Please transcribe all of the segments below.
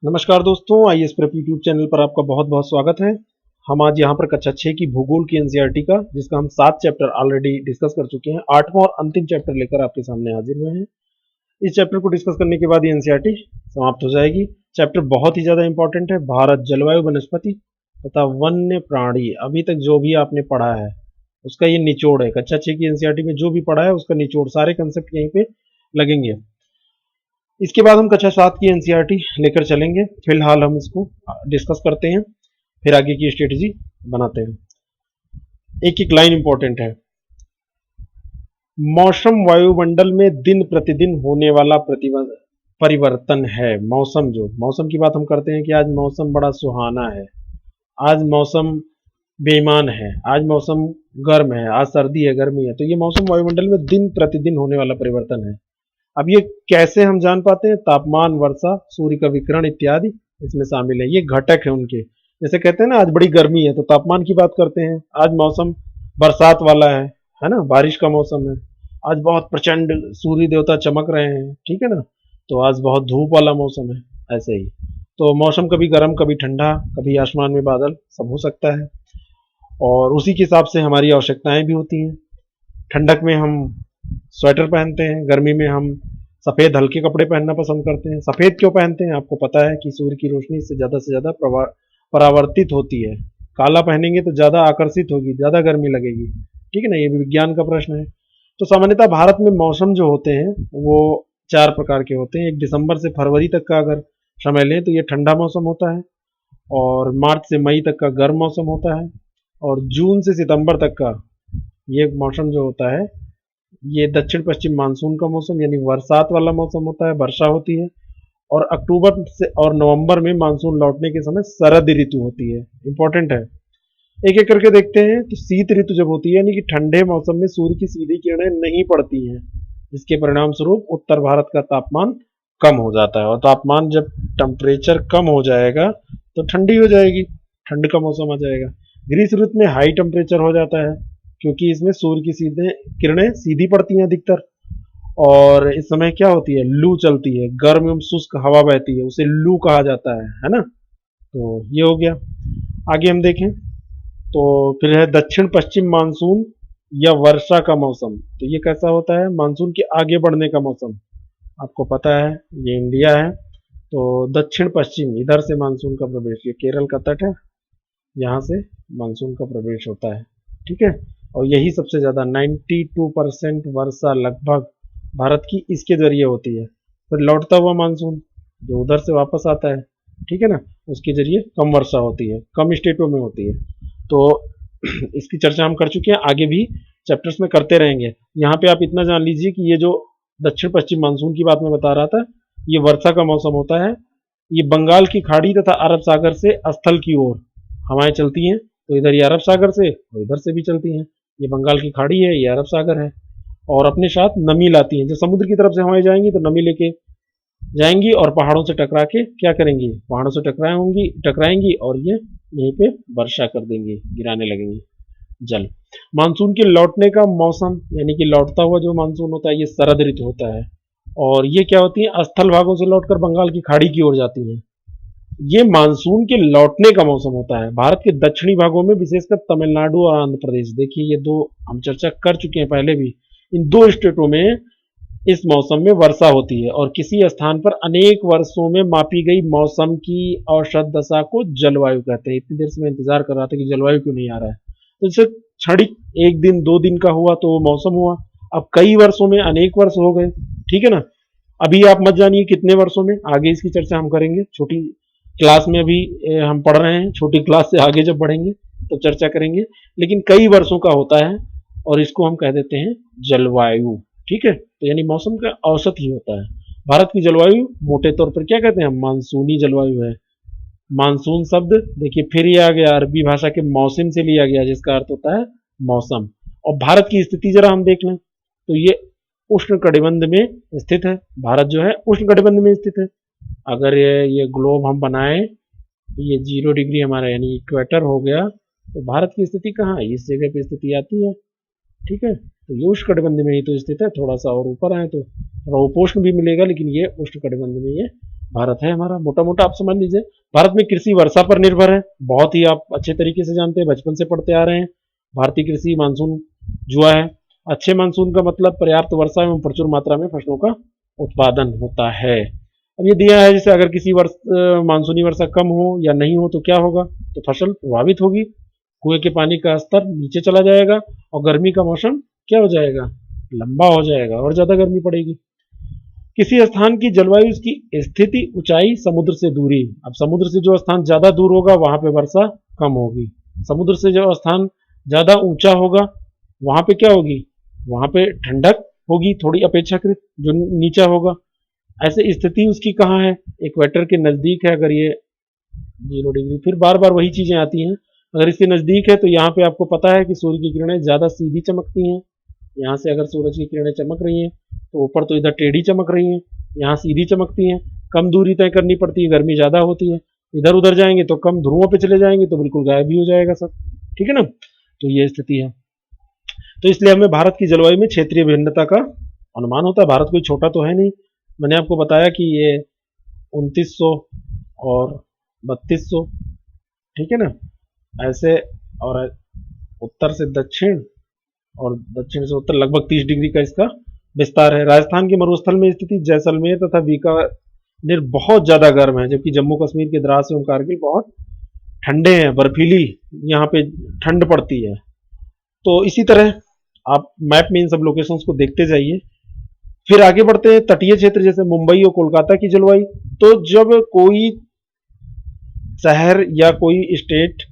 नमस्कार दोस्तों, IAS prep YouTube channel पर आपका बहुत बहुत स्वागत है। हम आज यहाँ पर कक्षा 6 की भूगोल की एनसीईआरटी का, जिसका हम 7 चैप्टर ऑलरेडी डिस्कस कर चुके हैं, 8वां और अंतिम चैप्टर लेकर आपके सामने हाजिर हुए हैं। इस चैप्टर को डिस्कस करने के बाद ये एनसीईआरटी समाप्त हो जाएगी। चैप्टर बहुत ही ज्यादा इंपॉर्टेंट है। भारत, जलवायु, वनस्पति तथा वन्य प्राणी, अभी तक जो भी आपने पढ़ा है उसका ये निचोड़ है। कक्षा 6 की एनसीईआरटी में जो भी पढ़ा है उसका निचोड़, सारे कंसेप्ट यहीं पे लगेंगे। इसके बाद हम कक्षा 7 की एनसीईआरटी लेकर चलेंगे। फिलहाल हम इसको डिस्कस करते हैं, फिर आगे की स्ट्रेटेजी बनाते हैं। एक एक लाइन इंपॉर्टेंट है। मौसम वायुमंडल में दिन प्रतिदिन होने वाला परिवर्तन है। मौसम की बात हम करते हैं कि आज मौसम बड़ा सुहाना है, आज मौसम बेईमान है, आज मौसम गर्म है, आज सर्दी है, गर्मी है। तो ये मौसम वायुमंडल में दिन प्रतिदिन होने वाला परिवर्तन है। अब ये कैसे हम जान पाते हैं? तापमान, वर्षा, सूर्य का विकिरण इत्यादि इसमें शामिल है। ये घटक है उनके। जैसे कहते हैं ना, आज बड़ी गर्मी है तो तापमान की बात करते हैं। आज मौसम बरसात वाला है ना, बारिश का मौसम है। आज बहुत प्रचंड सूर्य देवता चमक रहे हैं, ठीक है ना, तो आज बहुत धूप वाला मौसम है। ऐसे ही तो मौसम कभी गर्म, कभी ठंडा, कभी आसमान में बादल, सब हो सकता है। और उसी के हिसाब से हमारी आवश्यकताएं भी होती हैं। ठंडक में हम स्वेटर पहनते हैं, गर्मी में हम सफेद हल्के कपड़े पहनना पसंद करते हैं। सफेद क्यों पहनते हैं? आपको पता है कि सूर्य की रोशनी इससे से ज्यादा परावर्तित होती है। काला पहनेंगे तो ज्यादा आकर्षित होगी, ज्यादा गर्मी लगेगी, ठीक है ना। ये भी विज्ञान का प्रश्न है। तो सामान्यतः भारत में मौसम जो होते हैं वो 4 प्रकार के होते हैं। एक दिसंबर से फरवरी तक का अगर समय लें तो ये ठंडा मौसम होता है, और मार्च से मई तक का गर्म मौसम होता है, और जून से सितंबर तक का ये मौसम जो होता है ये दक्षिण पश्चिम मानसून का मौसम यानी बरसात वाला मौसम होता है, वर्षा होती है। और अक्टूबर से और नवंबर में मानसून लौटने के समय शरद ऋतु होती है। इंपॉर्टेंट है। एक एक करके देखते हैं। तो शीत ऋतु जब होती है यानी कि ठंडे मौसम में सूर्य की सीधी किरणें नहीं पड़ती हैं, जिसके परिणाम स्वरूप उत्तर भारत का तापमान कम हो जाता है। और तापमान जब टेम्परेचर कम हो जाएगा तो ठंडी हो जाएगी, ठंड का मौसम आ जाएगा। ग्रीष्म ऋतु में हाई टेम्परेचर हो जाता है, क्योंकि इसमें सूर्य की सीधे किरणें सीधी पड़ती हैं अधिकतर। और इस समय क्या होती है? लू चलती है, गर्म एवं शुष्क हवा बहती है, उसे लू कहा जाता है ना। तो ये हो गया। आगे हम देखें तो फिर है दक्षिण पश्चिम मानसून या वर्षा का मौसम। तो ये कैसा होता है? मानसून के आगे बढ़ने का मौसम। आपको पता है ये इंडिया है, तो दक्षिण पश्चिम इधर से मानसून का प्रवेश, ये केरल का तट है, यहाँ से मानसून का प्रवेश होता है, ठीक है। और यही सबसे ज्यादा 92% वर्षा लगभग भारत की इसके जरिए होती है। फिर लौटता हुआ मानसून जो उधर से वापस आता है, ठीक है ना, उसके जरिए कम वर्षा होती है, कम स्टेटों में होती है। तो इसकी चर्चा हम कर चुके हैं, आगे भी चैप्टर्स में करते रहेंगे। यहाँ पे आप इतना जान लीजिए कि ये जो दक्षिण पश्चिम मानसून की बात मैं बता रहा था, ये वर्षा का मौसम होता है। ये बंगाल की खाड़ी तथा अरब सागर से स्थल की ओर हवाएं चलती हैं, तो इधर ये अरब सागर से और इधर से भी चलती हैं। ये बंगाल की खाड़ी है, ये अरब सागर है, और अपने साथ नमी लाती हैं। जब समुद्र की तरफ से हवाएं जाएंगी तो नमी लेके जाएंगी और पहाड़ों से टकरा के क्या करेंगी? पहाड़ों से टकराएंगी और ये यहीं पे वर्षा कर देंगी, गिराने लगेंगी जल। मानसून के लौटने का मौसम यानी कि लौटता हुआ जो मानसून होता है ये शरद ऋतु होता है। और ये क्या होती है? स्थल भागों से लौटकर बंगाल की खाड़ी की ओर जाती है। ये मानसून के लौटने का मौसम होता है। भारत के दक्षिणी भागों में, विशेषकर तमिलनाडु और आंध्र प्रदेश, देखिए ये दो हम चर्चा कर चुके हैं पहले भी, इन दो स्टेटों में इस मौसम में वर्षा होती है। और किसी स्थान पर अनेक वर्षों में मापी गई मौसम की औसत दशा को जलवायु कहते हैं। इतनी देर से मैं इंतजार कर रहा था कि जलवायु क्यों नहीं आ रहा है। तो जैसे क्षणिक 1 दिन 2 दिन का हुआ तो वो मौसम हुआ, अब कई वर्षों में अनेक वर्ष हो गए, ठीक है ना। अभी आप मत जानिए कितने वर्षों में, आगे इसकी चर्चा हम करेंगे। छोटी क्लास में अभी हम पढ़ रहे हैं, छोटी क्लास से आगे जब बढ़ेंगे तो चर्चा करेंगे। लेकिन कई वर्षों का होता है और इसको हम कह देते हैं जलवायु, ठीक है। तो यानी मौसम का औसत ही होता है। भारत की जलवायु मोटे तौर पर क्या कहते हैं? मानसूनी जलवायु है। मानसून शब्द देखिए फिर ये आ गया, अरबी भाषा के मौसम से लिया गया, जिसका अर्थ होता है मौसम। और भारत की स्थिति जरा हम देख लें तो ये उष्ण कटिबंध में स्थित है। भारत जो है उष्ण कटिबंध में स्थित है। अगर ये ग्लोब हम बनाए तो ये 0 डिग्री हमारा यानी इक्वेटर हो गया, तो भारत की स्थिति कहाँ है? इस जगह पे स्थिति आती है, ठीक है। तो ये उष्ण कटिबंध में ही तो स्थित है। थोड़ा सा और ऊपर आए तो थोड़ा उपोष्ण भी मिलेगा, लेकिन ये उष्ण कटिबंध में ये भारत है हमारा, मोटा मोटा आप समझ लीजिए। भारत में कृषि वर्षा पर निर्भर है, बहुत ही आप अच्छे तरीके से जानते हैं, बचपन से पढ़ते आ रहे हैं। भारतीय कृषि मानसून जुआ है। अच्छे मानसून का मतलब पर्याप्त वर्षा एवं प्रचुर मात्रा में फसलों का उत्पादन होता है। अब ये दिया है, जैसे अगर किसी वर्ष मानसूनी वर्षा कम हो या नहीं हो तो क्या होगा, तो फसल प्रभावित होगी, कुएं के पानी का स्तर नीचे चला जाएगा और गर्मी का मौसम क्या हो जाएगा, लंबा हो जाएगा और ज्यादा गर्मी पड़ेगी। किसी स्थान की जलवायु, उसकी स्थिति, ऊंचाई, समुद्र से दूरी। अब समुद्र से जो स्थान ज्यादा दूर होगा वहां पे वर्षा कम होगी, समुद्र से जो स्थान ज्यादा ऊंचा होगा वहां पे क्या होगी, वहां पे ठंडक होगी थोड़ी अपेक्षाकृत, जो नीचा होगा। ऐसे स्थिति उसकी कहाँ है, इक्वेटर के नजदीक है। अगर ये 0 डिग्री, फिर बार बार वही चीजें आती हैं। अगर इसके नजदीक है तो यहाँ पे आपको पता है कि सूर्य की किरणें ज्यादा सीधी चमकती हैं। यहाँ से अगर सूरज की किरणें चमक रही हैं तो ऊपर तो इधर टेढ़ी चमक रही हैं, यहाँ सीधी चमकती हैं। कम दूरी तय करनी पड़ती है, गर्मी ज्यादा होती है। इधर उधर जाएंगे तो कम ध्रुवों पे चले जाएंगे तो बिल्कुल गायब भी हो जाएगा सब, ठीक है ना। तो ये स्थिति है। तो इसलिए हमें भारत की जलवायु में क्षेत्रीय भिन्नता का अनुमान होता है। भारत कोई छोटा तो है नहीं, मैंने आपको बताया कि ये 2900 और 3200, ठीक है ना, ऐसे। और उत्तर से दक्षिण और दक्षिण से उत्तर लगभग 30 डिग्री का इसका विस्तार है। राजस्थान के मरुस्थल में स्थिति जैसलमेर तथा बीकानेर बहुत ज्यादा गर्म है, जबकि जम्मू कश्मीर के द्रास एवं कारगिल बहुत ठंडे हैं, बर्फीली, यहाँ पे ठंड पड़ती है। तो इसी तरह आप मैप में इन सब लोकेशंस को देखते जाइए। फिर आगे बढ़ते हैं, तटीय क्षेत्र जैसे मुंबई और कोलकाता की जलवायु। तो जब कोई शहर या कोई स्टेट,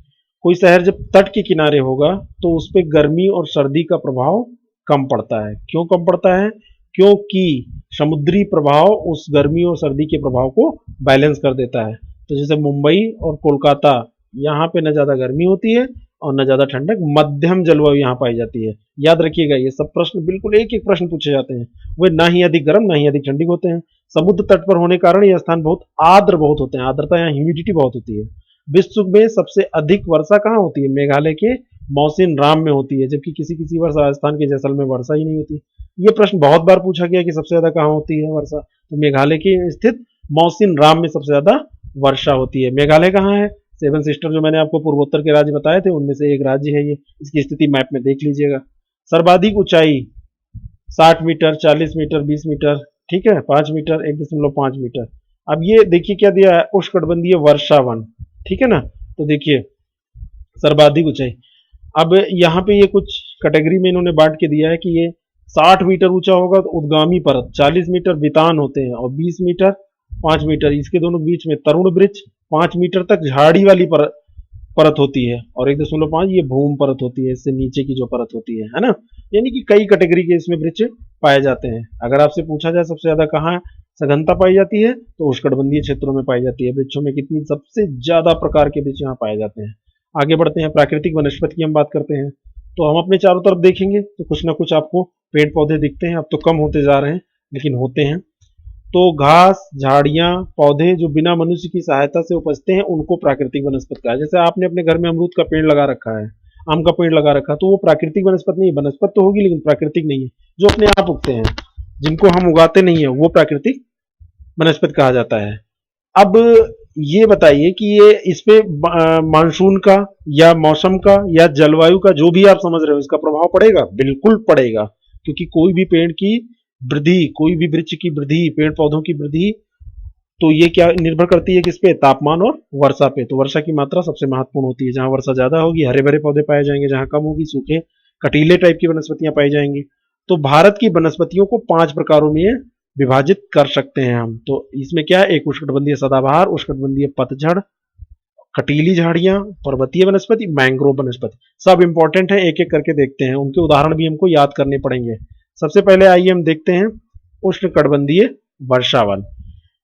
कोई शहर जब तट के किनारे होगा तो उस पर गर्मी और सर्दी का प्रभाव कम पड़ता है। क्यों कम पड़ता है, क्योंकि समुद्री प्रभाव उस गर्मी और सर्दी के प्रभाव को बैलेंस कर देता है। तो जैसे मुंबई और कोलकाता, यहाँ पे न ज्यादा गर्मी होती है और न ज्यादा ठंडक, मध्यम जलवायु यहाँ पाई जाती है। याद रखिएगा, ये सब प्रश्न बिल्कुल एक एक प्रश्न पूछे जाते हैं, वे ना ही अधिक गर्म ना ही अधिक ठंडी होते हैं। समुद्र तट पर होने के कारण यह स्थान बहुत आर्द्र बहुत होते हैं, आर्द्रता यहाँ ह्यूमिडिटी बहुत होती है। विश्व में सबसे अधिक वर्षा कहाँ होती है, मेघालय के मौसिन राम में होती है, जबकि किसी किसी वर्ष राजस्थान के जैसलमेर में वर्षा ही नहीं होती। ये प्रश्न बहुत बार पूछा गया कि सबसे ज्यादा कहाँ होती है वर्षा, तो मेघालय के स्थित मौसिन राम में सबसे ज्यादा वर्षा होती है। मेघालय कहाँ है, सेवन सिस्टर जो मैंने आपको पूर्वोत्तर के राज्य बताए थे उनमें से एक राज्य है ये, इसकी स्थिति मैप में देख लीजिएगा। सर्वाधिक ऊंचाई 60 मीटर, 40 मीटर, 20 मीटर, ठीक है, 5 मीटर, 1.5 मीटर। अब ये देखिए क्या दिया है, उष्णकटिबंधीय वर्षावन, ठीक है ना। तो देखिए सर्वाधिक ऊंचाई, अब यहाँ पे ये कुछ कैटेगरी में इन्होंने बांट के दिया है कि ये 60 मीटर ऊंचा होगा तो उद्गामी पर्वत, 40 मीटर वितान होते हैं और 20 मीटर, 5 मीटर इसके दोनों बीच में तरुण वृक्ष, 5 मीटर तक झाड़ी वाली परत होती है और 1.5 ये भूम परत होती है, इससे नीचे की जो परत होती है ना। यानी कि कई कैटेगरी के इसमें वृक्ष पाए जाते हैं। अगर आपसे पूछा जाए सबसे ज्यादा कहाँ सघनता पाई जाती है तो उष्णकटिबंधीय क्षेत्रों में पाई जाती है। वृक्षों में कितनी सबसे ज्यादा प्रकार के वृक्ष यहाँ पाए जाते हैं। आगे बढ़ते हैं, प्राकृतिक वनस्पति की हम बात करते हैं। तो हम अपने चारों तरफ देखेंगे तो कुछ ना कुछ आपको पेड़ पौधे दिखते हैं, अब तो कम होते जा रहे हैं लेकिन होते हैं। तो घास, झाड़ियां, पौधे जो बिना मनुष्य की सहायता से उपजते हैं उनको प्राकृतिक वनस्पति कहा है। जैसे आपने अपने घर में अमरूद का पेड़ लगा रखा है, आम का पेड़ लगा रखा है, तो वो प्राकृतिक वनस्पति नहीं है, वनस्पति तो होगी लेकिन प्राकृतिक नहीं है। जो अपने आप उगते हैं, जिनको हम उगाते नहीं है, वो प्राकृतिक वनस्पति कहा जाता है। अब ये बताइए कि ये इस पे मानसून का या मौसम का या जलवायु का जो भी आप समझ रहे हो इसका प्रभाव पड़ेगा, बिल्कुल पड़ेगा। क्योंकि कोई भी पेड़ की वृद्धि, कोई भी वृक्ष की वृद्धि, पेड़ पौधों की वृद्धि, तो ये क्या निर्भर करती है किस पे, तापमान और वर्षा पे। तो वर्षा की मात्रा सबसे महत्वपूर्ण होती है। जहां वर्षा ज्यादा होगी हरे भरे पौधे पाए जाएंगे, जहां कम होगी सूखे कटीले टाइप की वनस्पतियां पाई जाएंगी। तो भारत की वनस्पतियों को 5 प्रकारों में विभाजित कर सकते हैं हम। तो इसमें क्या है, एक उष्णकटिबंधीय सदाबहार, उष्णकटिबंधीय पतझड़, कटीली झाड़ियां, पर्वतीय वनस्पति, मैंग्रोव वनस्पति, सब इंपॉर्टेंट है, एक एक करके देखते हैं। उनके उदाहरण भी हमको याद करने पड़ेंगे। सबसे पहले आइए हम देखते हैं उष्णकटिबंधीय वर्षावन।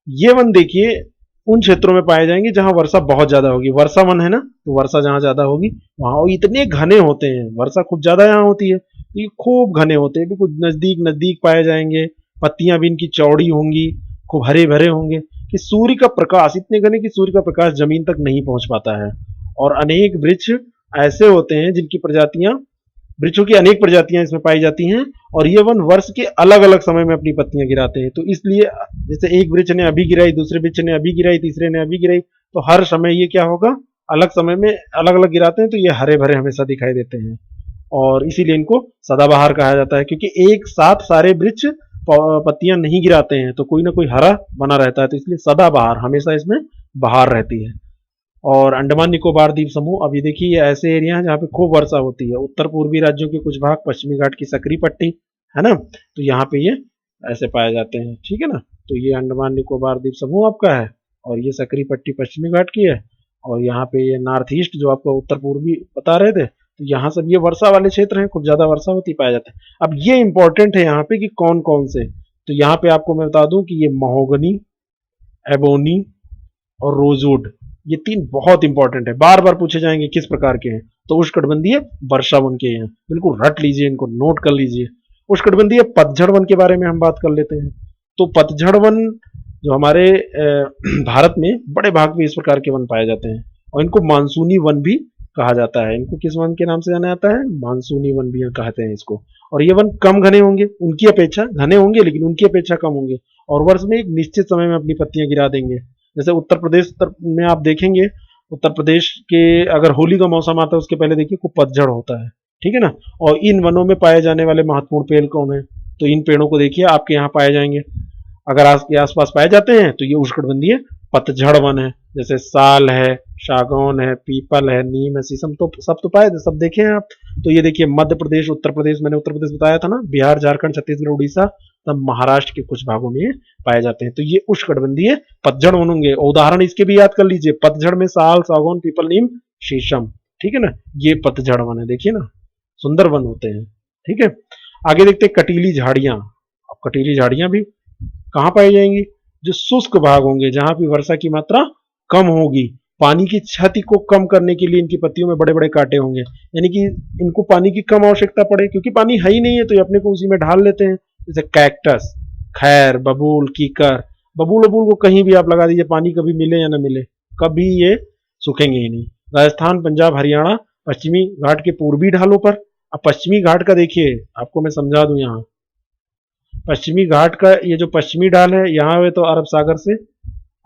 ये वन देखिए उन क्षेत्रों में पाए जाएंगे जहां वर्षा बहुत ज्यादा होगी। वर्षा वन है ना, तो वर्षा जहां ज्यादा होगी वहां इतने घने होते हैं, वर्षा खूब ज्यादा यहाँ होती है तो ये खूब घने होते हैं, बिल्कुल नजदीक नजदीक पाए जाएंगे। पत्तियां भी इनकी चौड़ी होंगी, खूब हरे भरे होंगे कि सूर्य का प्रकाश इतने घने कि सूर्य का प्रकाश जमीन तक नहीं पहुंच पाता है। और अनेक वृक्ष ऐसे होते हैं जिनकी प्रजातियां वृक्षों की अनेक प्रजातियां इसमें पाई जाती हैं और ये वन वर्ष के अलग अलग समय में अपनी पत्तियां गिराते हैं। तो इसलिए जैसे एक वृक्ष ने अभी गिराई, दूसरे वृक्ष ने अभी गिराई, तीसरे ने अभी गिराई, तो हर समय ये क्या होगा, अलग समय में अलग अलग गिराते हैं, तो ये हरे भरे हमेशा दिखाई देते हैं और इसीलिए इनको सदाबहार कहा जाता है, क्योंकि एक साथ सारे वृक्ष पत्तियां नहीं गिराते हैं, तो कोई ना कोई हरा बना रहता है, तो इसलिए सदाबहार, हमेशा इसमें बहार रहती है। और अंडमान निकोबार द्वीप समूह, अब ये देखिए ये ऐसे एरिया हैं जहाँ पे खूब वर्षा होती है। उत्तर पूर्वी राज्यों के कुछ भाग, पश्चिमी घाट की सकरी पट्टी, है ना, तो यहाँ पे ये ऐसे पाए जाते हैं, ठीक है ना। तो ये अंडमान निकोबार द्वीप समूह आपका है और ये सकरी पट्टी पश्चिमी घाट की है और यहाँ पे ये नॉर्थ ईस्ट जो आपको उत्तर पूर्वी बता रहे थे, तो यहाँ सब ये वर्षा वाले क्षेत्र हैं, खूब ज्यादा वर्षा होती पाया जाता है। अब ये इंपॉर्टेंट है यहाँ पे कि कौन कौन से, तो यहाँ पे आपको मैं बता दूं कि ये महोगनी, एबोनी और रोजवुड, ये तीन बहुत इंपॉर्टेंट है, बार बार पूछे जाएंगे किस प्रकार के हैं, तो उष्णकटिबंधीय वर्षा वन के हैं, बिल्कुल रट लीजिए, इनको नोट कर लीजिए। उष्णकटिबंधीय पतझड़ वन के बारे में हम बात कर लेते हैं। तो पतझड़ वन जो हमारे भारत में बड़े भाग में इस प्रकार के वन पाए जाते हैं और इनको मानसूनी वन भी कहा जाता है। इनको किस वन के नाम से जाना जाता है, मानसूनी वन भी कहते हैं इसको। और ये वन कम घने होंगे, उनकी अपेक्षा घने होंगे लेकिन उनकी अपेक्षा कम होंगे और वर्ष में एक निश्चित समय में अपनी पत्तियां गिरा देंगे। जैसे उत्तर प्रदेश में आप देखेंगे, उत्तर प्रदेश के अगर होली का मौसम आता है उसके पहले देखिए खूब पतझड़ होता है, ठीक है ना। और इन वनों में पाए जाने वाले महत्वपूर्ण पेड़ कौन है, तो इन पेड़ों को देखिए आपके यहाँ पाए जाएंगे, अगर आपके आसपास पाए जाते हैं तो ये उष्णकटिबंधीय पतझड़ वन है। जैसे साल है, सागौन है, पीपल है, नीम है, शीशम, तो सब तो पाए, सब देखे हैं आप। तो ये देखिए मध्य प्रदेश, उत्तर प्रदेश, मैंने उत्तर प्रदेश बताया था ना, बिहार, झारखंड, छत्तीसगढ़, उड़ीसा, तब महाराष्ट्र के कुछ भागों में पाए जाते हैं। तो ये उष्णकटिबंधीय पतझड़ वन होंगे। उदाहरण इसके भी याद कर लीजिए, पतझड़ में साल, सागौन, पीपल, नीम, शीशम, ठीक है ना, ये पतझड़ वन है, देखिए ना, सुंदर वन होते हैं, ठीक है। आगे देखते हैं कटीली झाड़ियां। अब कटीली झाड़ियां भी कहाँ पाई जाएंगी, जो शुष्क भाग होंगे, जहां भी वर्षा की मात्रा कम होगी, पानी की क्षति को कम करने के लिए इनकी पत्तियों में बड़े बड़े कांटे होंगे, यानी कि इनको पानी की कम आवश्यकता पड़े, क्योंकि पानी है ही नहीं है तो ये अपने को उसी में ढाल लेते हैं। जैसे कैक्टस, खैर, बबूल, कीकर, बबूल बबूल को कहीं भी आप लगा दीजिए, पानी कभी मिले या ना मिले, कभी ये सूखेंगे ही नहीं। राजस्थान, पंजाब, हरियाणा, पश्चिमी घाट के पूर्वी ढालों पर, अब पश्चिमी घाट का देखिए, आपको मैं समझा दूं, यहाँ पश्चिमी घाट का ये जो पश्चिमी ढाल है, यहाँ पे तो अरब सागर से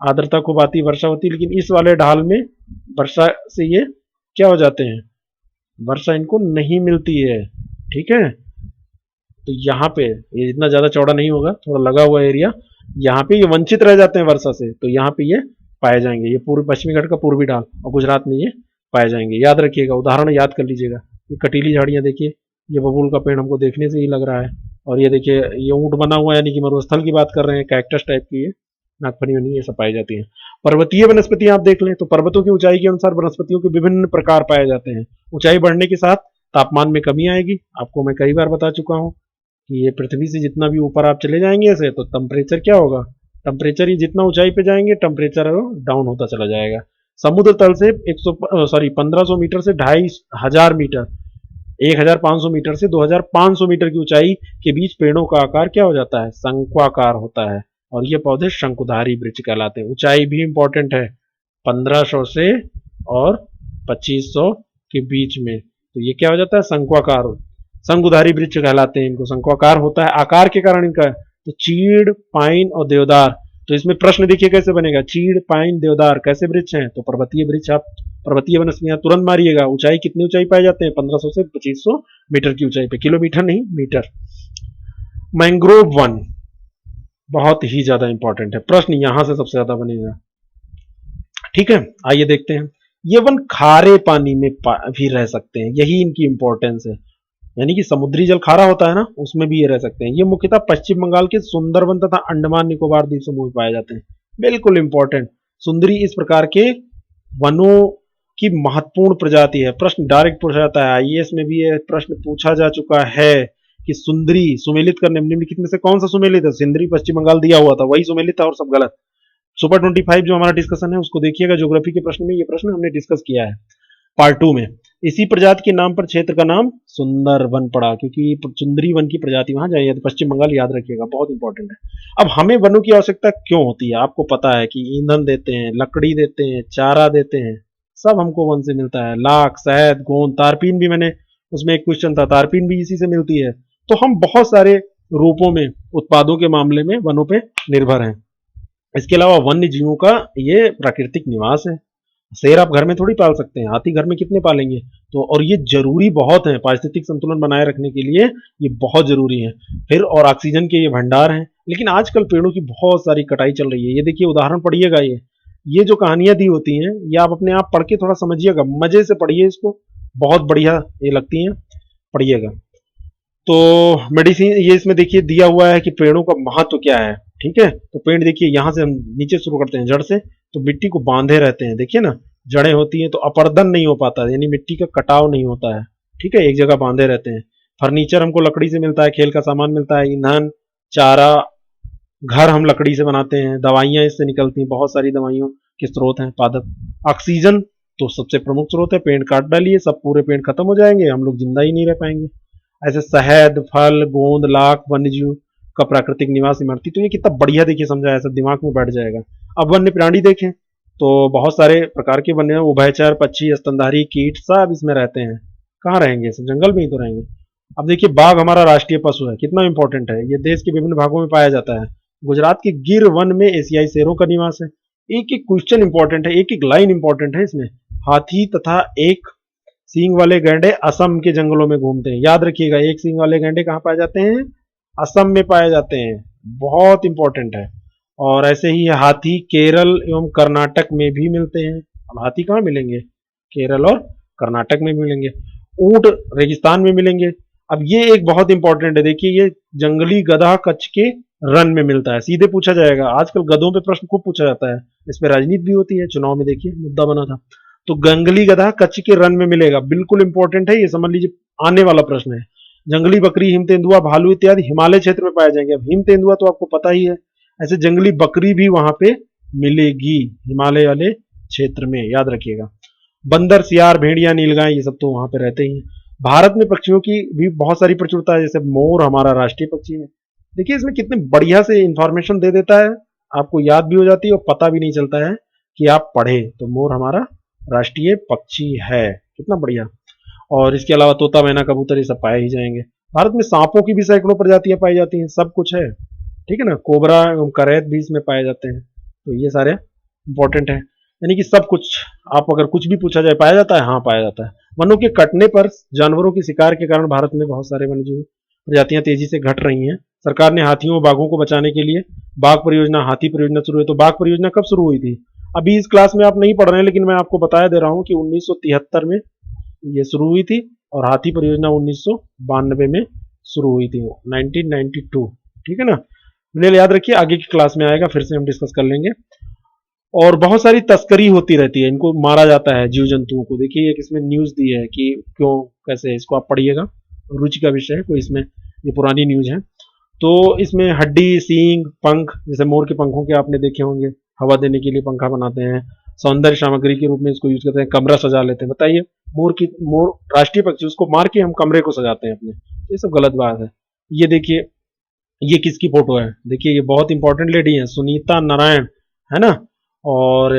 आर्द्रता खूब आती, वर्षा होती, लेकिन इस वाले ढाल में वर्षा से ये क्या हो जाते हैं, वर्षा इनको नहीं मिलती है, ठीक है। तो यहाँ पे ये इतना ज्यादा चौड़ा नहीं होगा, थोड़ा लगा हुआ एरिया, यहाँ पे ये वंचित रह जाते हैं वर्षा से, तो यहाँ पे ये पाए जाएंगे, ये पूर्व पश्चिमी घाट का पूर्वी ढाल और गुजरात में ये पाए जाएंगे। याद रखिएगा, उदाहरण याद कर लीजिएगा। ये कटीली झाड़ियां देखिए, ये बबूल का पेड़ हमको देखने से ही लग रहा है, और ये देखिए ये ऊंट बना हुआ है, यानी कि मरुस्थल की बात कर रहे हैं, कैक्टस टाइप की है, नागफनी वनी ये सब पाई जाती है। पर्वतीय वनस्पतियां आप देख लें, तो पर्वतों की ऊंचाई के अनुसार वनस्पतियों के विभिन्न प्रकार पाए जाते हैं। ऊंचाई बढ़ने के साथ तापमान में कमी आएगी, आपको मैं कई बार बता चुका हूँ कि ये पृथ्वी से जितना भी ऊपर आप चले जाएंगे ऐसे, तो टेम्परेचर क्या होगा, टेम्परेचर, ये जितना ऊंचाई पे जाएंगे टेम्परेचर डाउन होता चला जाएगा। समुद्र तल से 1500 मीटर से 2500 मीटर, 1500 मीटर से 2500 मीटर की ऊंचाई के बीच पेड़ों का आकार क्या हो जाता है, शंक्वाकार होता है, और ये पौधे शंकुधारी वृक्ष कहलाते हैं। ऊंचाई भी इंपॉर्टेंट है, 1500 से और 2500 के बीच में, तो ये क्या हो जाता है, शंक्वाकार, शंकुधारी वृक्ष कहलाते हैं। इनको शंक्वाकार होता है आकार के कारण इनका। तो चीड़, पाइन और देवदार, तो इसमें प्रश्न देखिए कैसे बनेगा, चीड़, पाइन, देवदार कैसे वृक्ष हैं, तो पर्वतीय वृक्ष। आप पर्वतीय वनस्पतियां तुरंत मारिएगा, ऊंचाई कितनी ऊंचाई पाए जाते हैं, 1500 से 2500 मीटर की ऊंचाई पे, किलोमीटर नहीं मीटर। मैंग्रोव वन बहुत ही ज्यादा इंपॉर्टेंट है, प्रश्न यहां से सबसे ज्यादा बनेगा, ठीक है। आइए देखते हैं, ये वन खारे पानी में भी रह सकते हैं, यही इनकी इंपॉर्टेंस है, यानी कि समुद्री जल खारा होता है ना, उसमें भी ये रह सकते हैं। ये मुख्यतः पश्चिम बंगाल के सुंदरवन तथा अंडमान निकोबार द्वीप समूह में पाए जाते हैं, बिल्कुल इंपॉर्टेंट। सुंदरी इस प्रकार के वनों की महत्वपूर्ण प्रजाति है। प्रश्न डायरेक्ट पूछा जाता है, आईएएस में भी यह प्रश्न पूछा जा चुका है कि सुंदरी सुमेलित करने निम्नलिखित में से कौन सा सुमेलित है, सिंदरी पश्चिम बंगाल दिया हुआ था, वही सुमेलित था और सब गलत। सुपर 25 जो हमारा डिस्कशन है उसको देखिएगा, ज्योग्राफी के प्रश्न में ये प्रश्न हमने डिस्कस किया है पार्ट 2 में। इसी प्रजाति के नाम पर क्षेत्र का नाम सुंदरवन पड़ा, क्योंकि सुंदरी वन की प्रजाति वहां जाइए, तो पश्चिम बंगाल याद रखिएगा, बहुत इंपॉर्टेंट है। अब हमें वनों की आवश्यकता क्यों होती है, आपको पता है कि ईंधन देते हैं, लकड़ी देते हैं, चारा देते हैं, सब हमको वन से मिलता है। लाख, शहद, गोंद, तारपीन भी मैंने उसमें एक क्वेश्चन था, तारपीन भी इसी से मिलती है। तो हम बहुत सारे रूपों में, उत्पादों के मामले में वनों पे निर्भर हैं। इसके अलावा वन्य जीवों का ये प्राकृतिक निवास है। शेर आप घर में थोड़ी पाल सकते हैं, हाथी घर में कितने पालेंगे। तो और ये जरूरी बहुत है, पारिस्थितिक संतुलन बनाए रखने के लिए ये बहुत जरूरी है। फिर और ऑक्सीजन के ये भंडार हैं। लेकिन आजकल पेड़ों की बहुत सारी कटाई चल रही है। ये देखिए उदाहरण पढ़िएगा, ये जो कहानियां दी होती हैं ये आप अपने आप पढ़ के थोड़ा समझिएगा, मजे से पढ़िए इसको, बहुत बढ़िया ये लगती हैं, पढ़िएगा। तो मेडिसिन ये इसमें देखिए दिया हुआ है कि पेड़ों का महत्व क्या है। ठीक है, तो पेड़ देखिए यहां से हम नीचे शुरू करते हैं जड़ से, तो मिट्टी को बांधे रहते हैं, देखिए ना, जड़ें होती हैं तो अपरदन नहीं हो पाता, यानी मिट्टी का कटाव नहीं होता है। ठीक है, एक जगह बांधे रहते हैं। फर्नीचर हमको लकड़ी से मिलता है, खेल का सामान मिलता है, ईंधन, चारा, घर हम लकड़ी से बनाते हैं, दवाइयां इससे निकलती हैं, बहुत सारी दवाइयों के स्रोत हैं पादप। ऑक्सीजन तो सबसे प्रमुख स्रोत है, पेड़ काट डालिए सब पूरे पेड़ खत्म हो जाएंगे, हम लोग जिंदा ही नहीं रह पाएंगे। ऐसे शहद, फल, गोंद, लाख, वन्यजीव का प्राकृतिक निवास इमरती। तो ये कितना बढ़िया देखिए समझाया, सब दिमाग में बैठ जाएगा। अब वन्य प्राणी देखें तो बहुत सारे प्रकार के वन्य, उभयचर, पक्षी, स्तनधारी, कीट सब इसमें रहते हैं। कहाँ रहेंगे, सब जंगल में ही तो रहेंगे। अब देखिए बाघ हमारा राष्ट्रीय पशु है, कितना इंपॉर्टेंट है। ये देश के विभिन्न भागों में पाया जाता है। गुजरात के गिर वन में एशियाई शेरों का निवास है। एक एक क्वेश्चन इंपॉर्टेंट है, एक एक लाइन इंपॉर्टेंट है इसमें। हाथी तथा एक सींग वाले गैंडे असम के जंगलों में घूमते हैं। याद रखिएगा, एक सींग वाले गैंडे कहाँ पाए जाते हैं, असम में पाए जाते हैं, बहुत इंपॉर्टेंट है। और ऐसे ही हाथी केरल एवं कर्नाटक में भी मिलते हैं। अब हाथी कहाँ मिलेंगे, केरल और कर्नाटक में मिलेंगे। ऊंट रेगिस्तान में मिलेंगे। अब ये एक बहुत इंपॉर्टेंट है, देखिए ये जंगली गधा कच्छ के रन में मिलता है। सीधे पूछा जाएगा, आजकल गधों पे प्रश्न खूब पूछा जाता है, इस पे राजनीति भी होती है, चुनाव में देखिए मुद्दा बना था। तो जंगली गधा कच्छ के रन में मिलेगा, बिल्कुल इंपॉर्टेंट है, ये समझ लीजिए आने वाला प्रश्न है। जंगली बकरी, हिम तेंदुआ, भालू इत्यादि हिमालय क्षेत्र में पाए जाएंगे। अब हिम तेंदुआ तो आपको पता ही है, ऐसे जंगली बकरी भी वहां पे मिलेगी हिमालय वाले क्षेत्र में, याद रखिएगा। बंदर, सियार, भेड़िया, नीलगाय ये सब तो वहां पे रहते ही हैं। भारत में पक्षियों की भी बहुत सारी प्रचुरता है, जैसे मोर हमारा राष्ट्रीय पक्षी है। देखिए इसमें कितने बढ़िया से इंफॉर्मेशन दे देता है, आपको याद भी हो जाती है और पता भी नहीं चलता है कि आप पढ़े। तो मोर हमारा राष्ट्रीय पक्षी है, कितना बढ़िया। और इसके अलावा तोता, मैना, कबूतर ये सब पाए ही जाएंगे। भारत में सांपों की भी सैकड़ों प्रजातियां पाई जाती हैं, सब कुछ है। ठीक है ना, कोबरा एवं करैत भी इसमें पाए जाते हैं। तो ये सारे इंपॉर्टेंट है, यानी कि सब कुछ, आप अगर कुछ भी पूछा जाए पाया जाता है, हाँ पाया जाता है। वनों के कटने पर जानवरों के शिकार के कारण भारत में बहुत सारे वन्यजीव प्रजातियां तेजी से घट रही हैं। सरकार ने हाथियों और बाघों को बचाने के लिए बाघ परियोजना, हाथी परियोजना शुरू हुई। तो बाघ परियोजना कब शुरू हुई थी, अभी इस क्लास में आप नहीं पढ़ रहे हैं, लेकिन मैं आपको बताया दे रहा हूं कि 1973 में ये शुरू हुई थी और हाथी परियोजना 1992 में शुरू हुई थी, 1992। ठीक है ना, मेरे याद रखिए, आगे की क्लास में आएगा, फिर से हम डिस्कस कर लेंगे। और बहुत सारी तस्करी होती रहती है, इनको मारा जाता है जीव जंतुओं को। देखिए एक इसमें न्यूज दी है कि क्यों कैसे, इसको आप पढ़िएगा, रुचि का विषय है कोई इसमें, ये पुरानी न्यूज है। तो इसमें हड्डी, सींग, पंख, जैसे मोर के पंखों के आपने देखे होंगे, हवा देने के लिए पंखा बनाते हैं, सौंदर्य सामग्री के रूप में इसको यूज करते हैं, कमरा सजा लेते हैं। बताइए, मोर राष्ट्रीय पक्षी, उसको मार के हम कमरे को सजाते हैं अपने, ये सब गलत बात है। ये देखिए ये किसकी फोटो है, देखिए ये बहुत इंपॉर्टेंट लेडी है, सुनीता नारायण, है ना। और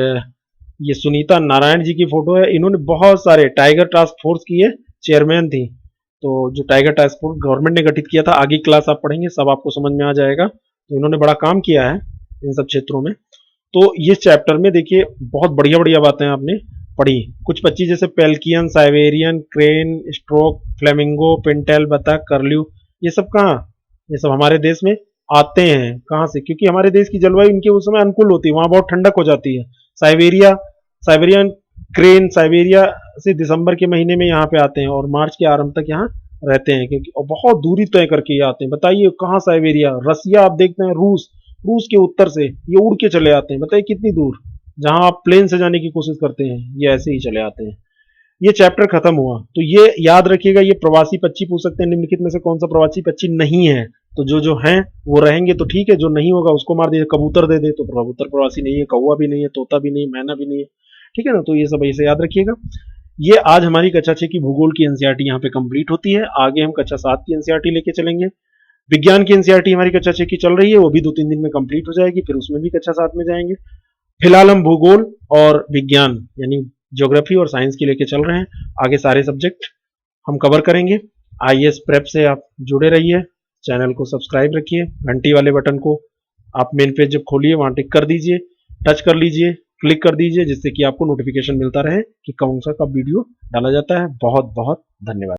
ये सुनीता नारायण जी की फोटो है। इन्होंने बहुत सारे टाइगर टास्क फोर्स की ये चेयरमैन थी। तो जो टाइगर टास्क फोर्स गवर्नमेंट ने गठित किया था, आगे क्लास आप पढ़ेंगे सब आपको समझ में आ जाएगा। तो इन्होंने बड़ा काम किया है इन सब क्षेत्रों में। तो ये चैप्टर में देखिए बहुत बढ़िया बढ़िया बातें आपने पढ़ी। कुछ पक्षी जैसे pelican, Siberian, crane, stork, flamingo, pintail, बतख, करल्यू, ये सब कहाँ, ये सब हमारे देश में आते हैं। कहाँ से, क्योंकि हमारे देश की जलवायु इनके उस समय अनुकूल होती है, वहां बहुत ठंडक हो जाती है। साइबेरियन क्रेन साइबेरिया से दिसंबर के महीने में यहाँ पे आते हैं और मार्च के आरंभ तक यहाँ रहते हैं, क्योंकि और बहुत दूरी तय करके ये आते हैं। बताइए कहाँ साइबेरिया, रसिया आप देखते हैं, रूस के उत्तर से ये उड़ के चले आते हैं। बताइए कितनी दूर, जहां आप प्लेन से जाने की कोशिश करते हैं ये ऐसे ही चले आते हैं। ये चैप्टर खत्म हुआ। तो ये याद रखिएगा, ये प्रवासी पक्षी पूछ सकते हैं, निम्नलिखित में से कौन सा प्रवासी पक्षी नहीं है। तो जो हैं वो रहेंगे तो ठीक है, जो नहीं होगा उसको मार दीजिए। कबूतर दे दे तो कबूतर प्रवासी नहीं है, कौवा भी नहीं है, तोता भी नहीं, मैना भी नहीं है। ठीक है ना, तो ये सब ऐसे याद रखिएगा। ये आज हमारी कक्षा 6 की भूगोल की एनसीईआरटी यहाँ पे कंप्लीट होती है। आगे हम कक्षा 7 की एनसीईआरटी लेके चलेंगे। विज्ञान की एनसीईआरटी हमारी कक्षा 6 की चल रही है, वो भी 2-3 दिन में कंप्लीट हो जाएगी, फिर उसमें भी कक्षा 7 में जाएंगे। फिलहाल हम भूगोल और विज्ञान यानी ज्योग्राफी और साइंस की लेके चल रहे हैं। आगे सारे सब्जेक्ट हम कवर करेंगे। आईएएस प्रेप से आप जुड़े रहिए, चैनल को सब्सक्राइब रखिए, घंटी वाले बटन को आप मेन पेज जब खोलिए वहां टिक कर दीजिए, टच कर लीजिए, क्लिक कर दीजिए, जिससे कि आपको नोटिफिकेशन मिलता रहे कि कौन सा कब वीडियो डाला जाता है। बहुत बहुत धन्यवाद।